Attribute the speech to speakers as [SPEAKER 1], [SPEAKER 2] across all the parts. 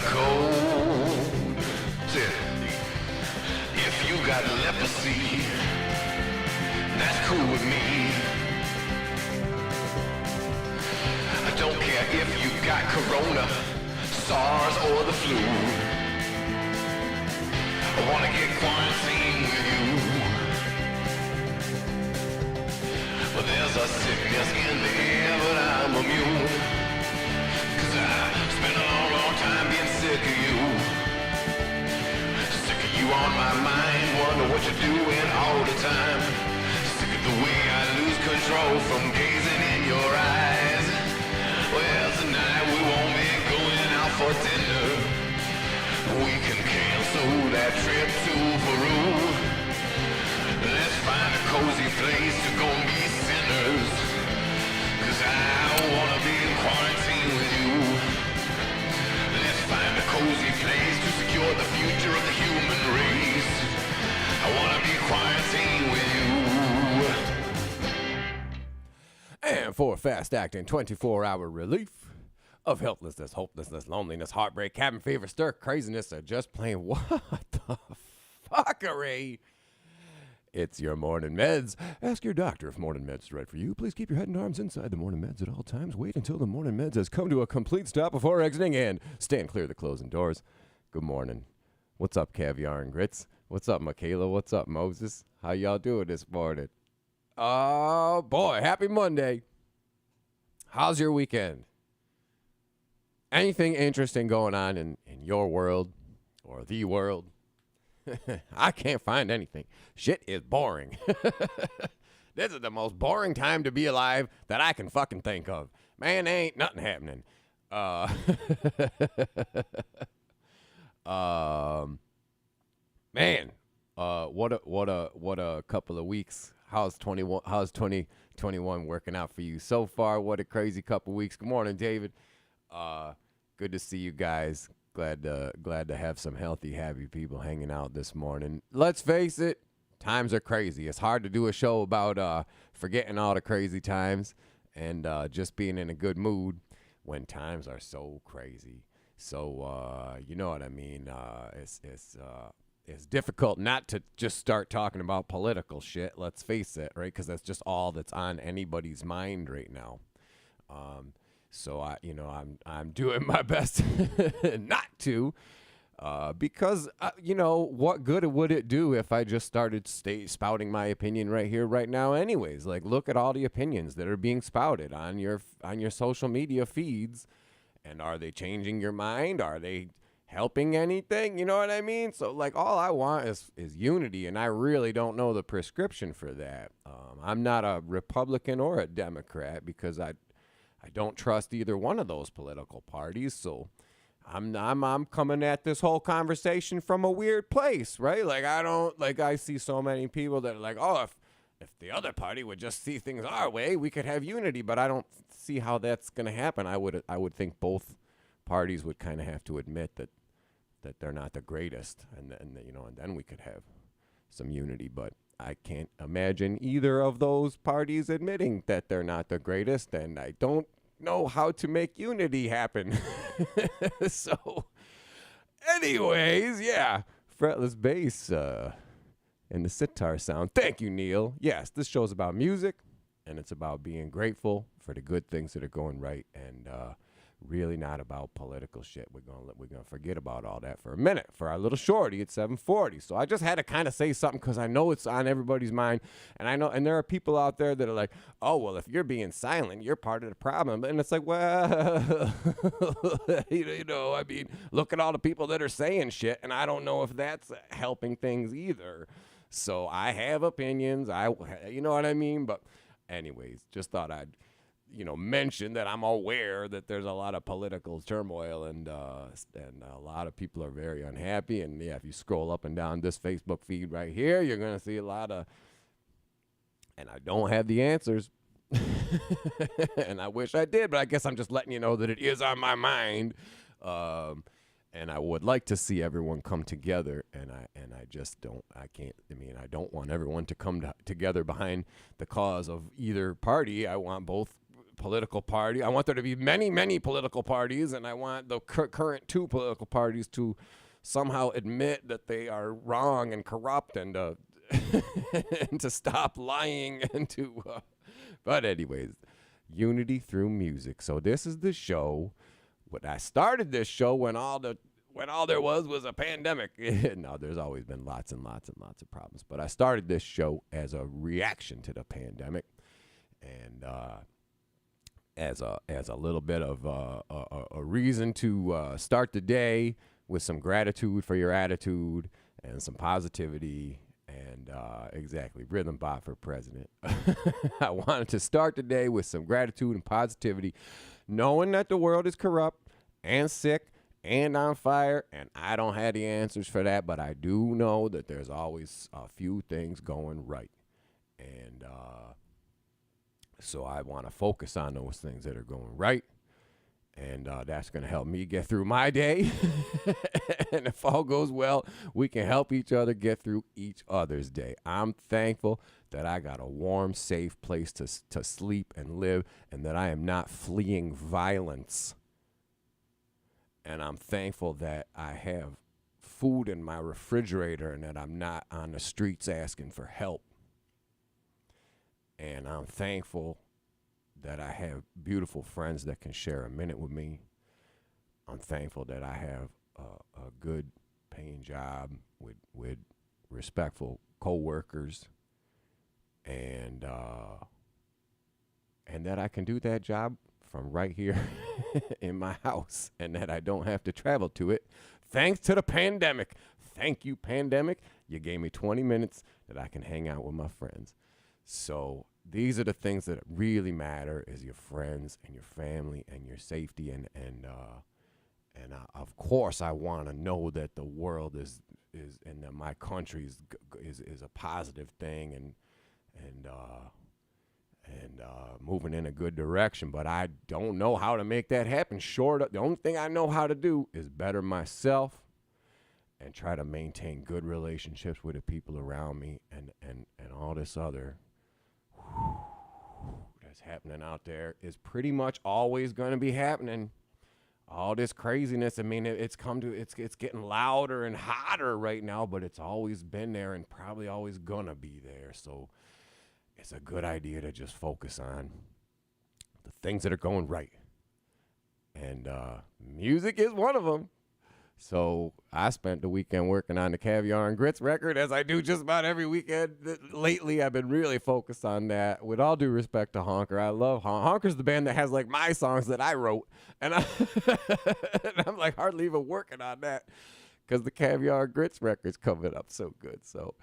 [SPEAKER 1] cold. If you got leprosy, that's cool with me. I don't care if you got corona, SARS or the flu. I wanna get quarantined with you. Well, there's a sickness in the air, but I'm immune. 'Cause I spent a long, long time being sick of you. Sick of you on my mind, wonder what you're doing all the time. Sick of the way I lose control from gazing in your eyes. Well, tonight we won't be going out for dinner. We can cancel that trip to Peru. Let's find a cozy place to go and be sinners. 'Cause I wanna be in quarantine with you. Let's find a cozy place to secure the future of the human race. I wanna be quarantined with you.
[SPEAKER 2] And for fast-acting 24-hour relief of helplessness, hopelessness, loneliness, heartbreak, cabin fever, stir, craziness, or just plain what the fuckery, it's your morning meds. Ask your doctor if morning meds is right for you. Please keep your head and arms inside the morning meds at all times. Wait until the morning meds has come to a complete stop before exiting, and stand clear of the closing doors. Good morning. What's up, Caviar and Grits? What's up, Michaela? What's up, Moses? How y'all doing this morning? Oh, boy. Happy Monday. How's your weekend? Anything interesting going on in your world or the world? I can't find anything. Shit is boring. This is the most boring time to be alive that I can fucking think of. Man, ain't nothing happening. Man, what a couple of weeks. How's 2021 working out for you so far? What a crazy couple of weeks. Good morning, David. Good to see you guys. Glad to have some healthy, happy people hanging out this morning. Let's face it, times are crazy. It's hard to do a show about forgetting all the crazy times and just being in a good mood when times are so crazy. So you know what I mean. It's difficult not to just start talking about political shit. Let's face it, right? Because that's just all that's on anybody's mind right now. So I'm doing my best not to, because what good would it do if I just started spouting my opinion right here, right now? Anyways, like, look at all the opinions that are being spouted on your social media feeds, and are they changing your mind? Are they helping anything? You know what I mean? So, like, all I want is unity, and I really don't know the prescription for that. I'm not a Republican or a Democrat because I don't trust either one of those political parties, so I'm coming at this whole conversation from a weird place, right? Like, I see so many people that are like, oh, if the other party would just see things our way, we could have unity, but I don't see how that's going to happen. I would think both parties would kind of have to admit that they're not the greatest, and then we could have some unity, but I can't imagine either of those parties admitting that they're not the greatest, and I don't know how to make unity happen. So, anyways, yeah, fretless bass and the sitar sound. Thank you, Neil. Yes, this show's about music, and it's about being grateful for the good things that are going right, and really not about political shit. We're gonna forget about all that for a minute for our little shorty at 7:40. So I just had to kind of say something because I know it's on everybody's mind, and there are people out there that are like, oh, well, if you're being silent, you're part of the problem. And it's like, well, I mean, look at all the people that are saying shit, and I don't know if that's helping things either. So I have opinions. You know what I mean? But anyways, just thought I'd mention that I'm aware that there's a lot of political turmoil, and a lot of people are very unhappy. And yeah, if you scroll up and down this Facebook feed right here, you're going to see a lot of, and I don't have the answers. And I wish I did, but I guess I'm just letting you know that it is on my mind. And I would like to see everyone come together, and I just don't. I don't want everyone to come together behind the cause of either party. I want both political party. I want there to be many, many political parties, and I want the current two political parties to somehow admit that they are wrong and corrupt, and and to stop lying, and to. But anyways, unity through music. So this is the show. When I started this show, when all there was a pandemic. No, there's always been lots and lots and lots of problems. But I started this show as a reaction to the pandemic, and as a little bit of a reason to start the day with some gratitude for your attitude and some positivity. And exactly, rhythm bot for president. I wanted to start the day with some gratitude and positivity, knowing that the world is corrupt and sick and on fire, and I don't have the answers for that, but I do know that there's always a few things going right. And so I want to focus on those things that are going right. And that's going to help me get through my day. And if all goes well, we can help each other get through each other's day. I'm thankful that I got a warm, safe place to sleep and live, and that I am not fleeing violence. And I'm thankful that I have food in my refrigerator and that I'm not on the streets asking for help. And I'm thankful that I have beautiful friends that can share a minute with me. I'm thankful that I have a good paying job with respectful coworkers, and that I can do that job from right here in my house, and that I don't have to travel to it thanks to the pandemic. Thank you, pandemic. You gave me 20 minutes that I can hang out with my friends. So these are the things that really matter, is your friends and your family and your safety. And of course, I want to know that the world is and that my country is a positive thing and moving in a good direction. But I don't know how to make that happen. The only thing I know how to do is better myself and try to maintain good relationships with the people around me, and all this other that's happening out there is pretty much always going to be happening. All this craziness, I mean, it's getting louder and hotter right now, but it's always been there and probably always gonna be there. So it's a good idea to just focus on the things that are going right, and music is one of them. So I spent the weekend working on the Caviar and Grits record, as I do just about every weekend. Lately, I've been really focused on that. With all due respect to Honker, I love Honker's the band that has like my songs that I wrote, and I'm like hardly even working on that because the Caviar and Grits record's coming up so good. So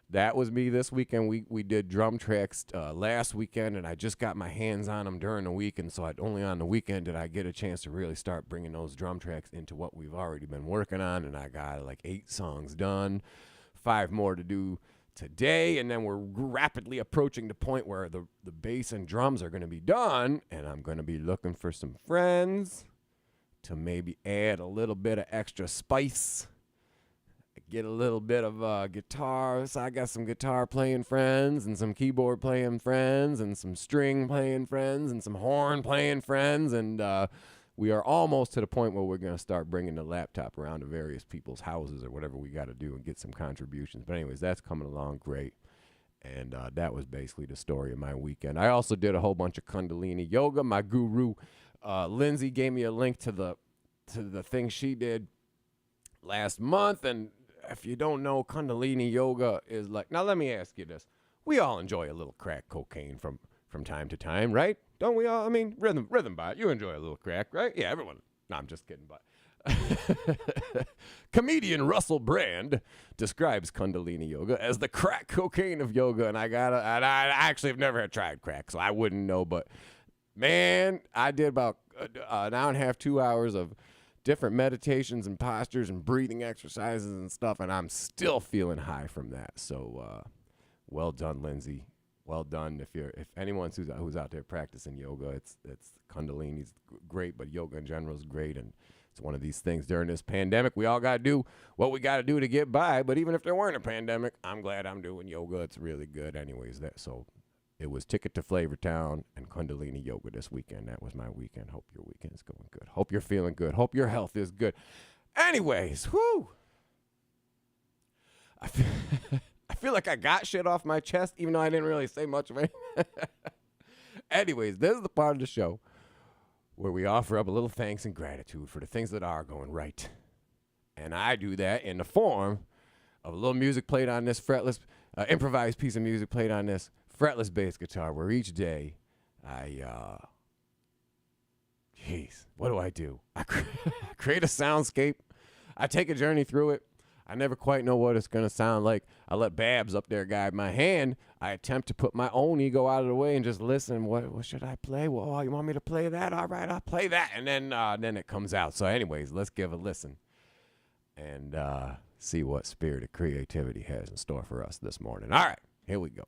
[SPEAKER 2] that was me this weekend. We did drum tracks last weekend, and I just got my hands on them during the week, and so only on the weekend did I get a chance to really start bringing those drum tracks into what we've already been working on, and I got like 8 songs done, 5 more to do today, and then we're rapidly approaching the point where the bass and drums are going to be done, and I'm going to be looking for some friends to maybe add a little bit of extra spice. Get a little bit of guitar. So I got some guitar playing friends and some keyboard playing friends and some string playing friends and some horn playing friends. And we are almost to the point where we're going to start bringing the laptop around to various people's houses or whatever we got to do and get some contributions. But anyways, that's coming along great. And that was basically the story of my weekend. I also did a whole bunch of Kundalini yoga. My guru, Lindsay, gave me a link to the thing she did last month. And if you don't know, Kundalini yoga is like, now let me ask you this. We all enjoy a little crack cocaine from time to time, right? Don't we all? I mean, rhythm bot, you enjoy a little crack, right? Yeah, everyone. No, I'm just kidding, but comedian Russell Brand describes Kundalini yoga as the crack cocaine of yoga, and I actually have never tried crack, so I wouldn't know, but man, I did about an hour and a half, 2 hours of different meditations and postures and breathing exercises and stuff, and I'm still feeling high from that. So well done, Lindsay. Well done. If anyone who's out there practicing yoga, it's Kundalini's great, but yoga in general is great, and it's one of these things during this pandemic. We all got to do what we got to do to get by, but even if there weren't a pandemic, I'm glad I'm doing yoga. It's really good anyways. So It was Ticket to Flavortown and Kundalini Yoga this weekend. That was my weekend. Hope your weekend's going good. Hope you're feeling good. Hope your health is good. Anyways, whoo. I feel like I got shit off my chest, even though I didn't really say much of it. Anyways, this is the part of the show where we offer up a little thanks and gratitude for the things that are going right. And I do that in the form of a little music played on this fretless, improvised piece of music played on this fretless bass guitar, where each day what do? I create a soundscape. I take a journey through it. I never quite know what it's going to sound like. I let Babs up there guide my hand. I attempt to put my own ego out of the way and just listen. What should I play? Well, you want me to play that? All right, I'll play that. And then it comes out. So anyways, let's give a listen and see what spirit of creativity has in store for us this morning. All right, here we go.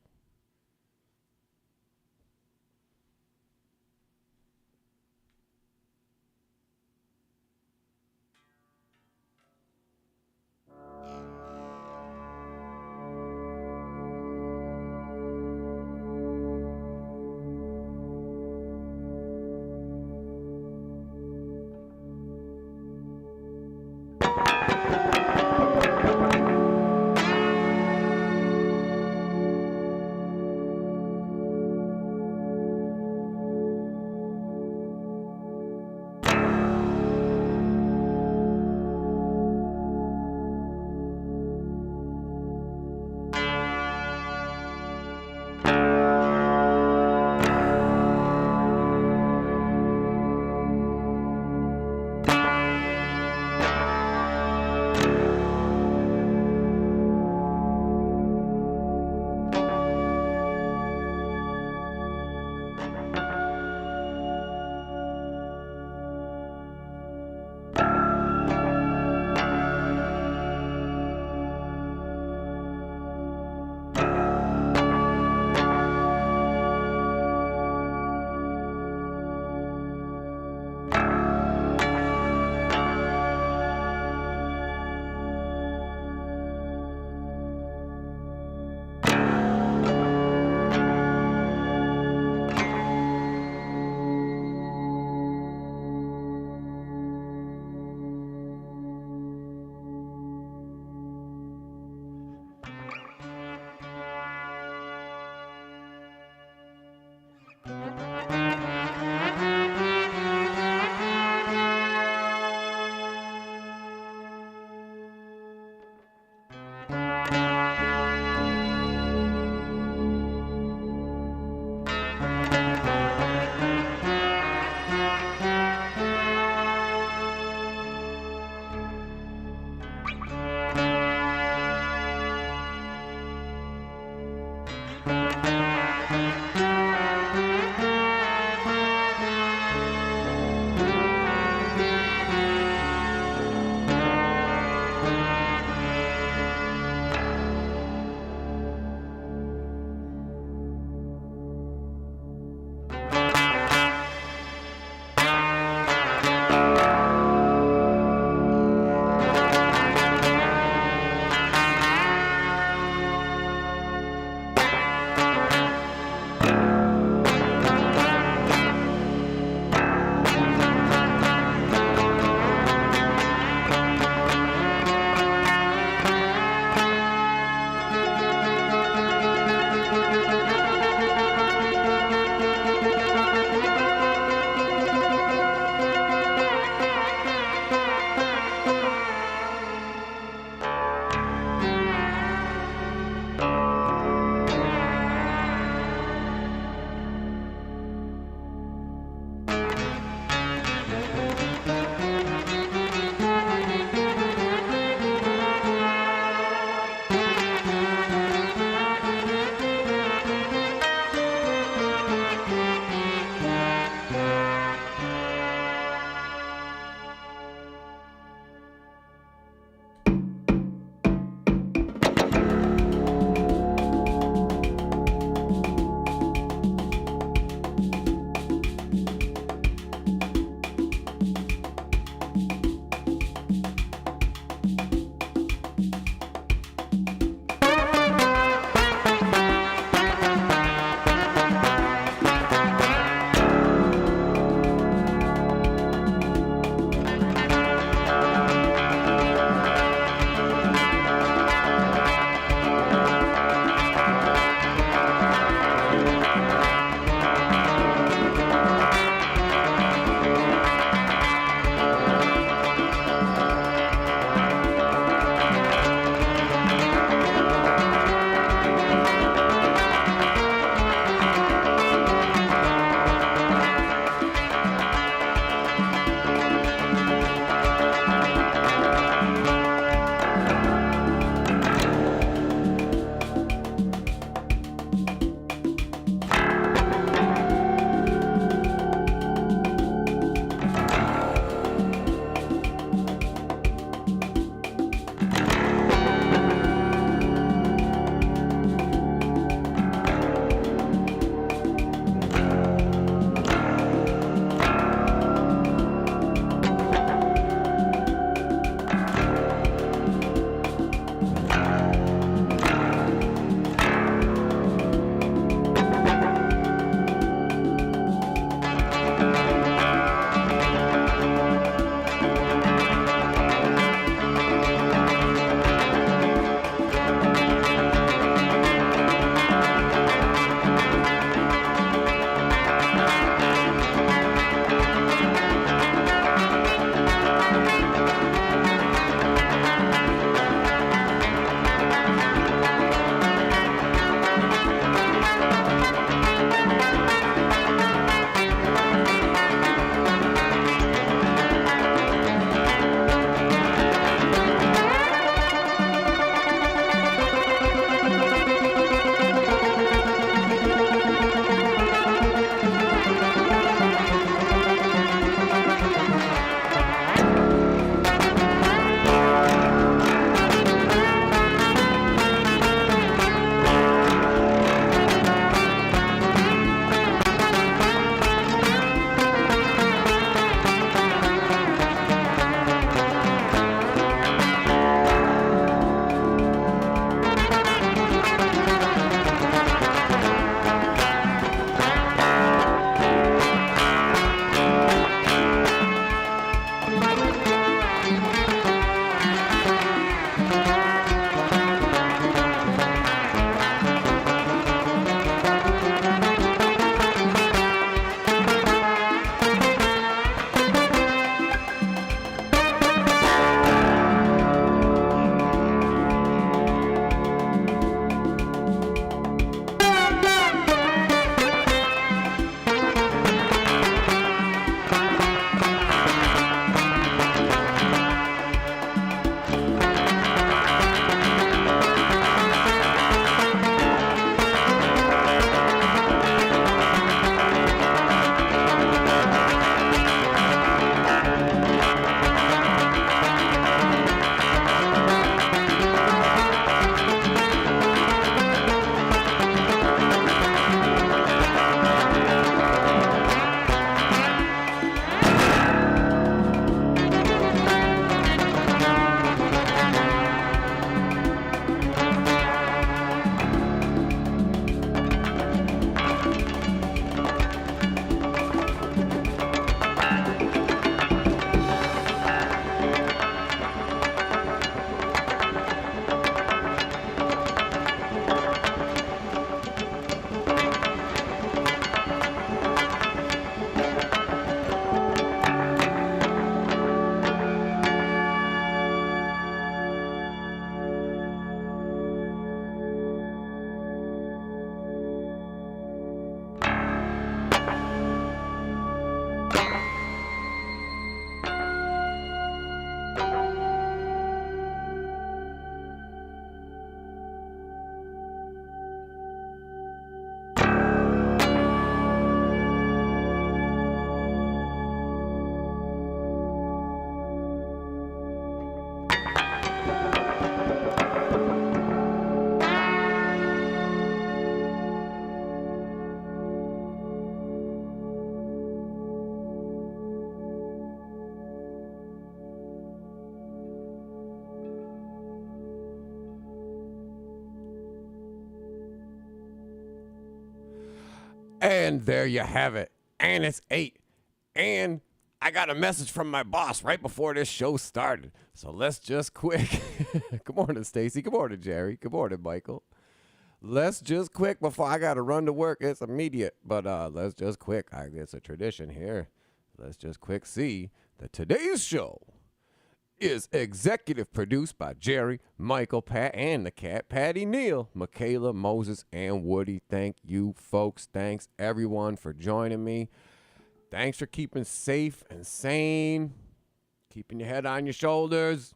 [SPEAKER 2] And there you have it. And it's 8. And I got a message from my boss right before this show started. So let's just quick. Good morning, Stacy. Good morning, Jerry. Good morning, Michael. Let's just quick before I got to run to work. It's immediate. But let's just quick. It's a tradition here. Let's just quick see that today's show is executive produced by Jerry, Michael, Pat, and the cat, Patty, Neal, Michaela, Moses, and Woody. Thank you, folks. Thanks, everyone, for joining me. Thanks for keeping safe and sane, keeping your head on your shoulders.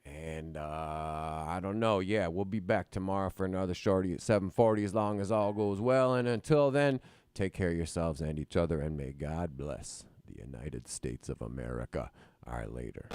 [SPEAKER 2] And I don't know. Yeah, we'll be back tomorrow for another shorty at 7:40 as long as all goes well. And until then, take care of yourselves and each other, and may God bless the United States of America. All right, later.